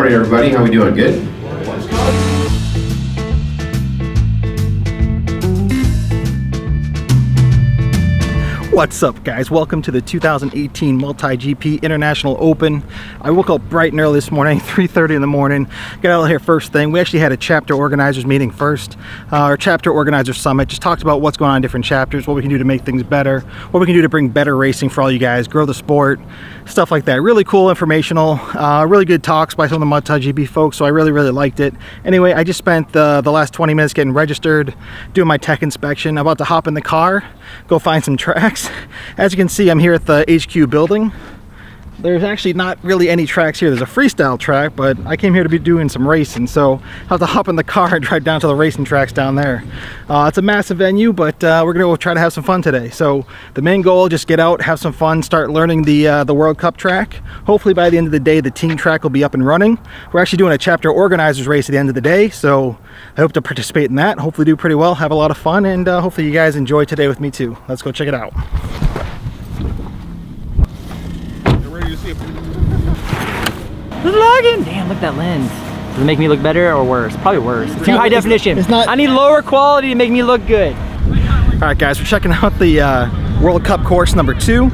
morning, everybody. How we doing? Good? What's up, guys? Welcome to the 2018 MultiGP International Open. I woke up bright and early this morning, 3:30 in the morning. Got out here first thing. We actually had a chapter organizers meeting first. Our chapter organizer summit just talked about what's going on in different chapters, what we can do to make things better, what we can do to bring better racing for all you guys, grow the sport, stuff like that. Really cool, informational, really good talks by some of the MultiGP folks, so I really liked it. Anyway, I just spent the last 20 minutes getting registered, doing my tech inspection. I'm about to hop in the car, go find some tracks. As you can see, I'm here at the HQ building. There's actually not really any tracks here. There's a freestyle track, but I came here to be doing some racing, so I'll have to hop in the car and drive down to the racing tracks down there. It's a massive venue, but we're gonna go try to have some fun today. So the main goal, just get out, have some fun, start learning the World Cup track. Hopefully by the end of the day, the team track will be up and running. We're actually doing a chapter organizers race at the end of the day, so I hope to participate in that. Hopefully do pretty well, have a lot of fun, and hopefully you guys enjoy today with me too. Let's go check it out. It's lagging! Damn, look at that lens. Does it make me look better or worse? Probably worse. Too high definition. It's not. I need lower quality to make me look good. Alright guys, we're checking out the World Cup course number 2.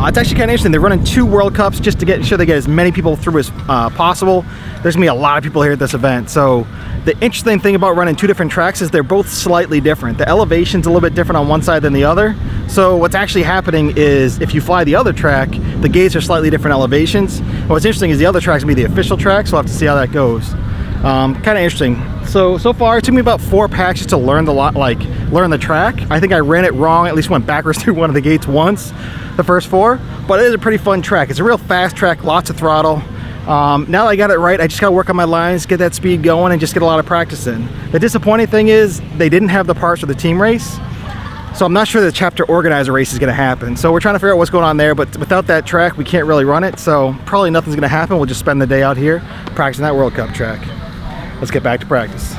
It's actually kind of interesting. They're running 2 World Cups just to get sure they get as many people through as possible. There's gonna be a lot of people here at this event. So the interesting thing about running 2 different tracks is they're both slightly different. The elevation's a little bit different on one side than the other. So what's actually happening is if you fly the other track, the gates are slightly different elevations. And what's interesting is the other track's gonna be the official track, so we'll have to see how that goes. Kind of interesting. So far it took me about 4 packs just to learn learn the track. I think I ran it wrong, at least went backwards through one of the gates once, the first 4, but it is a pretty fun track. It's a real fast track, lots of throttle. Now that I got it right, I just gotta work on my lines, get that speed going, and just get a lot of practice in. The disappointing thing is they didn't have the parts for the team race, so I'm not sure the chapter organizer race is gonna happen. So we're trying to figure out what's going on there, but without that track, we can't really run it, so probably nothing's gonna happen. We'll just spend the day out here practicing that World Cup track. Let's get back to practice.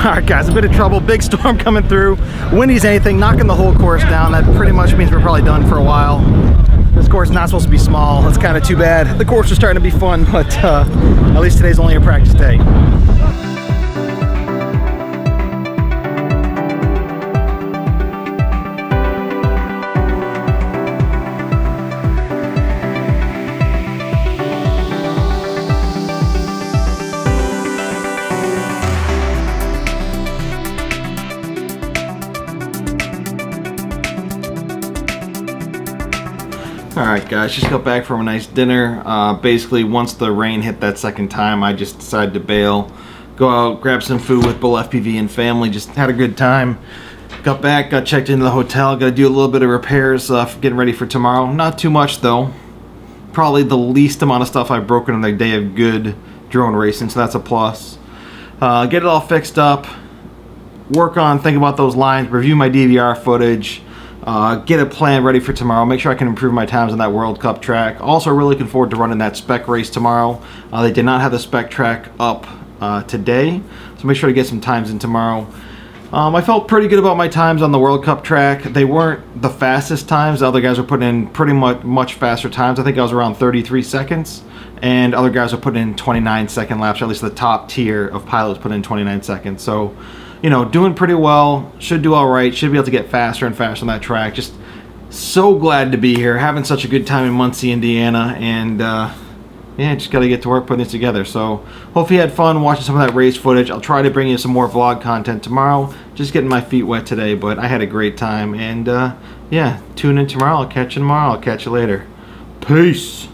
Alright guys, a bit of trouble, big storm coming through, windy as anything, knocking the whole course down. That pretty much means we're probably done for a while. This course is not supposed to be small, that's kind of too bad. The course is starting to be fun, but at least today's only a practice day. Alright guys, just got back from a nice dinner. Basically, once the rain hit that second time, I just decided to bail. Go out, grab some food with both FPV and family, just had a good time. Got back, got checked into the hotel, got to do a little bit of repairs, getting ready for tomorrow. Not too much though. Probably the least amount of stuff I've broken on a day of good drone racing, so that's a plus. Get it all fixed up. work on, think about those lines, review my DVR footage, get a plan ready for tomorrow, make sure I can improve my times on that World Cup track. Also really looking forward to running that spec race tomorrow. They did not have the spec track up today, so make sure to get some times in tomorrow. I felt pretty good about my times on the World Cup track. They weren't the fastest times. The other guys were putting in pretty much faster times. I think I was around 33 seconds, and other guys were putting in 29-second laps, or at least the top tier of pilots put in 29 seconds. So, you know, doing pretty well. Should do all right. Should be able to get faster and faster on that track. Just so glad to be here, having such a good time in Muncie, Indiana, and yeah, just got to get to work putting this together. So hope you had fun watching some of that race footage. I'll try to bring you some more vlog content tomorrow. Just getting my feet wet today, but I had a great time. And yeah, tune in tomorrow. I'll catch you tomorrow. I'll catch you later. Peace.